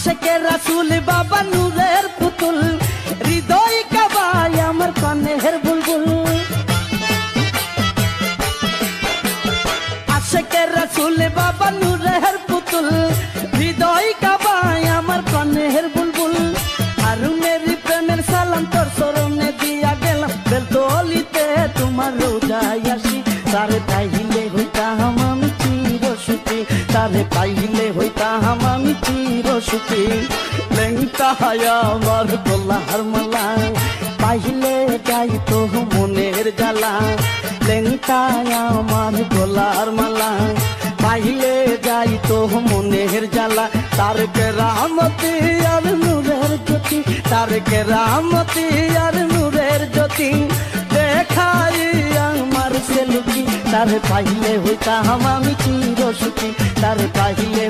আশেকে রাসূল বাবা নূরের পুতুল, হৃদয় কাবায় আমার কানের বুলবুল। আশেকে রাসূল বাবা নূরের পুতুল, হৃদয় কাবায় আমার কানের বুলবুল। হারুনের প্রেমের সালাম তোর চরণে দিয়া গেলাম, বেলতলিতে তোমার রোজায় আসি। তারে পাইলে হইতাম আমি চিরসুখী, তারে পাইলে হইতাম আমি চিরসুখী। লেংটা আমার গলার মালা, পাইলে যাইতো মনের জ্বালা। লেংটা আমার গলার মালা, পাইলে যাইতো মনের জ্বালা। তার কেরামতি আর নূরের জ্যোতি, তার কেরামতি আর নূরের জ্যোতি দেখাই আমার সেলুকি। তার পাইলে হইতাম আমি চিরসুখী, তার পাইলে